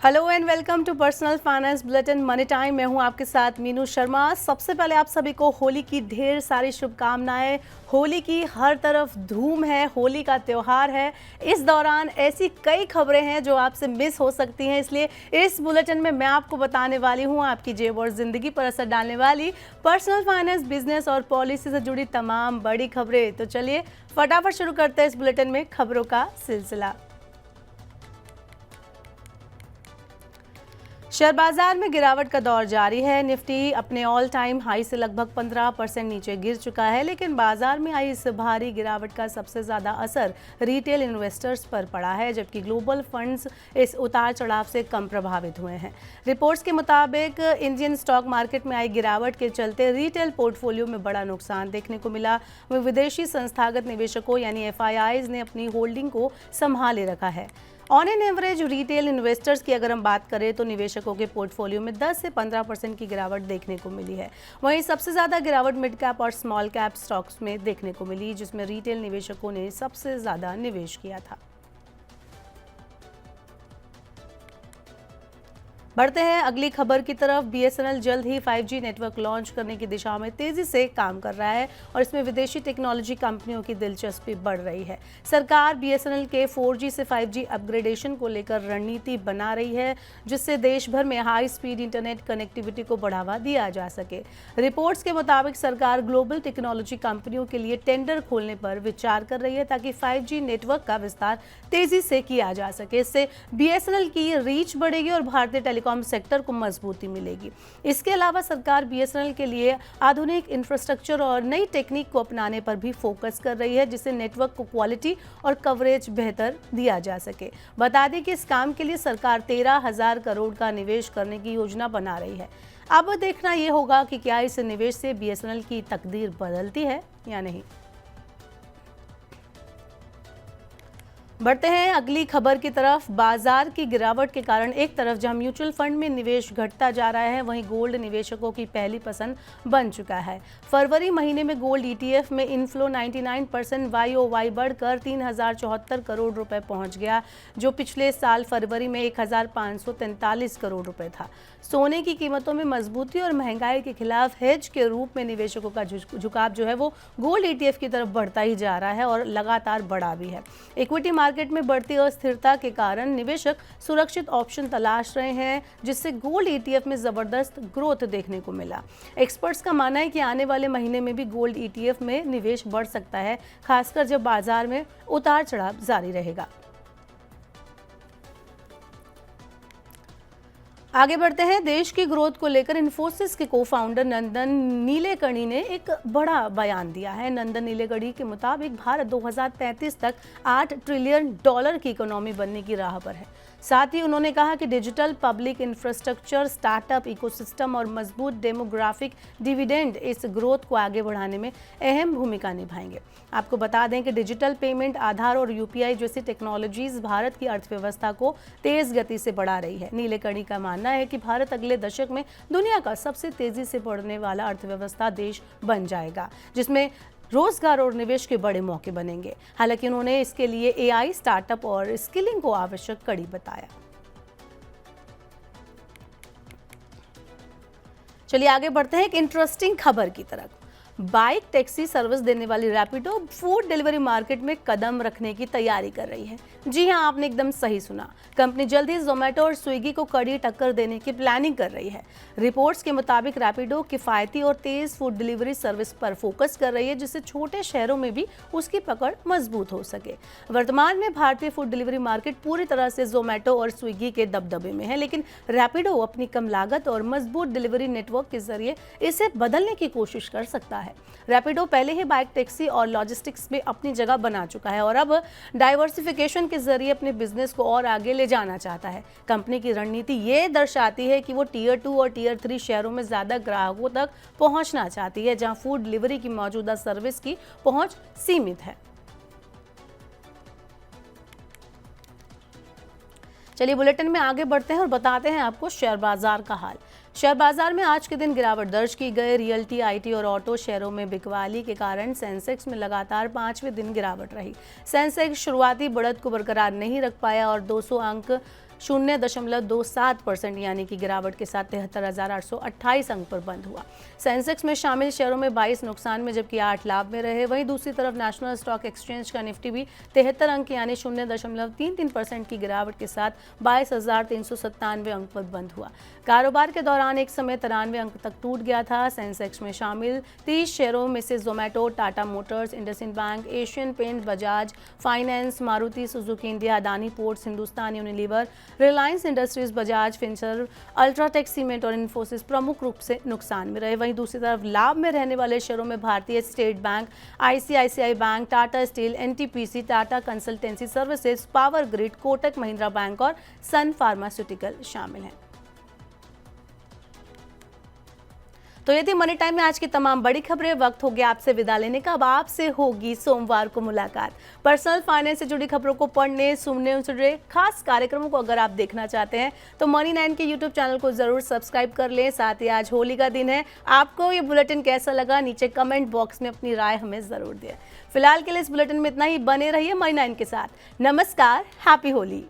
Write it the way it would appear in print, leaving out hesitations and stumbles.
Hello and welcome to personal finance bulletin money time. मैं हूं आपके साथ मीनू शर्मा। सबसे पहले आप सभी को होली की ढेर सारी शुभकामनाएं। होली की हर तरफ धूम है, होली का त्यौहार है। इस दौरान ऐसी कई खबरें हैं जो आपसे मिस हो सकती हैं, इसलिए इस बुलेटिन में मैं आपको बताने वाली हूं आपकी जेब और जिंदगी पर असर डालने वाली पर्सनल फाइनेंस, बिजनेस और पॉलिसी से जुड़ी तमाम बड़ी खबरें। तो चलिए फटाफट शुरू करते हैं इस बुलेटिन में खबरों का सिलसिला। शेयर बाजार में गिरावट का दौर जारी है। निफ्टी अपने ऑल टाइम हाई से लगभग 15% नीचे गिर चुका है, लेकिन बाजार में आई इस भारी गिरावट का सबसे ज्यादा असर रिटेल इन्वेस्टर्स पर पड़ा है, जबकि ग्लोबल फंड्स इस उतार चढ़ाव से कम प्रभावित हुए हैं। रिपोर्ट्स के मुताबिक इंडियन स्टॉक मार्केट में आई गिरावट के चलते रिटेल पोर्टफोलियो में बड़ा नुकसान देखने को मिला। विदेशी संस्थागत निवेशकों यानी एफआईआईज ने अपनी होल्डिंग को संभाले रखा है। On an average retail investors की अगर हम बात करें तो निवेशकों के पोर्टफोलियो में 10 से 15% की गिरावट देखने को मिली है। वहीं सबसे ज़्यादा गिरावट मिड कैप और स्मॉल कैप स्टॉक्स में देखने को मिली, जिसमें रिटेल निवेशकों ने सबसे ज़्यादा निवेश किया था। बढ़ते हैं अगली खबर की तरफ। बीएसएनएल जल्द ही 5G नेटवर्क लॉन्च करने की दिशा में तेजी से काम कर रहा है और इसमें विदेशी टेक्नोलॉजी कंपनियों की दिलचस्पी बढ़ रही है। सरकार बीएसएनएल के 4G से 5G अपग्रेडेशन को लेकर रणनीति बना रही है, जिससे देश भर में हाई स्पीड इंटरनेट कनेक्टिविटी को बढ़ावा दिया जा सके। रिपोर्ट्स के मुताबिक सरकार ग्लोबल टेक्नोलॉजी कंपनियों के लिए टेंडर खोलने पर विचार कर रही है, ताकि 5G नेटवर्क का विस्तार तेजी से किया जा सके। इससे बीएसएनएल की रीच बढ़ेगी और भारतीय टेलीकॉम सेक्टर को मजबूती मिलेगी। इसके अलावा सरकार बीएसएनएल के लिए आधुनिक इंफ्रास्ट्रक्चर और नई टेक्निक को अपनाने पर भी फोकस कर रही है, जिससे नेटवर्क को क्वालिटी और कवरेज बेहतर दिया जा सके। बता दें कि इस काम के लिए सरकार 13,000 करोड़ का निवेश करने की योजना बना रही है। अब देखना यह होगा कि क्या इस निवेश से बीएसएनएल की तकदीर बदलती है या नहीं। बढ़ते हैं अगली खबर की तरफ। बाजार की गिरावट के कारण एक तरफ जहां म्यूचुअल फंड में निवेश घटता जा रहा है, वहीं गोल्ड निवेशकों की पहली पसंद बन चुका है। फरवरी महीने में गोल्ड ईटीएफ में इनफ्लो 99% YOY बढ़कर 3,074 करोड़ रुपए पहुंच गया, जो पिछले साल फरवरी में 1,543 करोड़ रुपए था। सोने की कीमतों में मजबूती और महंगाई के खिलाफ हेज के रूप में निवेशकों का झुकाव जो है वो गोल्ड ईटीएफ की तरफ बढ़ता ही जा रहा है और लगातार बढ़ा भी है। इक्विटी मार्केट में बढ़ती अस्थिरता के कारण निवेशक सुरक्षित ऑप्शन तलाश रहे हैं, जिससे गोल्ड ईटीएफ में जबरदस्त ग्रोथ देखने को मिला। एक्सपर्ट्स का मानना है कि आने वाले महीने में भी गोल्ड ईटीएफ में निवेश बढ़ सकता है, खासकर जब बाजार में उतार चढ़ाव जारी रहेगा। आगे बढ़ते हैं। देश की ग्रोथ को लेकर इन्फोसिस के को-फाउंडर नंदन नीलेकणी ने एक बड़ा बयान दिया है। नंदन नीलेकणी के मुताबिक भारत 2035 तक $8 ट्रिलियन की इकोनॉमी बनने की राह पर है। साथ ही उन्होंने कहा कि digital public infrastructure, startup ecosystem और मजबूत डेमोग्राफिक डिविडेंड इस ग्रोथ को आगे बढ़ाने में अहम भूमिका निभाएंगे। आपको बता दें कि डिजिटल पेमेंट, आधार और यूपीआई जैसी टेक्नोलॉजीज भारत की अर्थव्यवस्था को तेज गति से बढ़ा रही है। नीलेकणी का मानना है कि भारत अगले दशक में दुनिया का सबसे तेजी से बढ़ने वाला अर्थव्यवस्था देश बन जाएगा, जिसमें रोजगार और निवेश के बड़े मौके बनेंगे। हालांकि उन्होंने इसके लिए एआई, स्टार्टअप और स्किलिंग को आवश्यक कड़ी बताया। चलिए आगे बढ़ते हैं एक इंटरेस्टिंग खबर की तरफ। बाइक टैक्सी सर्विस देने वाली रैपिडो फूड डिलीवरी मार्केट में कदम रखने की तैयारी कर रही है। जी हां, आपने एकदम सही सुना। कंपनी जल्द ही जोमेटो और स्विगी को कड़ी टक्कर देने की प्लानिंग कर रही है। रिपोर्ट्स के मुताबिक रैपिडो किफायती और तेज फूड डिलीवरी सर्विस पर फोकस कर रही है, जिससे छोटे शहरों में भी उसकी पकड़ मजबूत हो सके। वर्तमान में भारतीय फूड डिलीवरी मार्केट पूरी तरह से जोमेटो और स्विगी के दबदबे में है, लेकिन रैपिडो अपनी कम लागत और मजबूत डिलीवरी नेटवर्क के जरिए इसे बदलने की कोशिश कर सकता है। रैपिडो पहले ही बाइक टैक्सी और लॉजिस्टिक्स में अपनी जगह बना चुका है और अब डाइवर्सिफिकेशन के जरिए अपने बिजनेस को और आगे ले जाना चाहता है। कंपनी की रणनीति ये दर्शाती है कि वो टियर 2 और टियर 3 शहरों में ज्यादा ग्राहकों तक पहुंचना चाहती है, जहां फूड डिलीवरी की मौजूदा सर्विस की पहुंच सीमित है। चलिए बुलेटिन में आगे बढ़ते हैं और बताते हैं आपको शेयर बाजार का हाल। शेयर बाजार में आज के दिन गिरावट दर्ज की गई। रियल्टी, आईटी और ऑटो शेयरों में बिकवाली के कारण सेंसेक्स में लगातार 5वें दिन गिरावट रही। सेंसेक्स शुरुआती बढ़त को बरकरार नहीं रख पाया और 200 अंक 0.27% यानी कि गिरावट के साथ 73,828 अंक पर बंद हुआ। सेंसेक्स में शामिल शेयरों में 22 नुकसान में जबकि 8 लाभ में रहे। वहीं दूसरी तरफ नेशनल स्टॉक एक्सचेंज का निफ्टी भी 73 अंक यानी 0.33% की गिरावट के साथ 22,397 अंक पर बंद हुआ। कारोबार के दौरान एक समय 93 अंक तक टूट गया था। सेंसेक्स में शामिल 30 शेयरों में से Zomato, Tata Motors, IndusInd Bank, Asian Paint, Bajaj Finance, Maruti Suzuki India, Adani Ports, Hindustan Unilever, Reliance Industries, Bajaj Finserv, UltraTech Cement और इन्फोसिस प्रमुख रूप से नुकसान में रहे। वहीं दूसरी तरफ लाभ में रहने वाले शेयरों में भारतीय state bank, ICICI bank, Tata steel, NTPC, Tata consultancy services, power grid, Kotak Mahindra bank और सन फार्मास्यूटिकल शामिल हैं। तो ये थी मनी टाइम में आज की तमाम बड़ी खबरें। वक्त हो गया आपसे विदा लेने का। अब आपसे होगी सोमवार को मुलाकात। पर्सनल फाइनेंस से जुड़ी खबरों को पढ़ने, सुनने, उनसे जुड़े खास कार्यक्रमों को अगर आप देखना चाहते हैं तो मनी 9 के यूट्यूब चैनल को जरूर सब्सक्राइब कर लें। साथ ही आज होली का दिन है। आपको ये बुलेटिन कैसा लगा नीचे कमेंट बॉक्स में अपनी राय हमें जरूर दें। फिलहाल के लिए इस बुलेटिन में इतना ही। बने रहिए मनी 9 के साथ। नमस्कार, हैप्पी होली।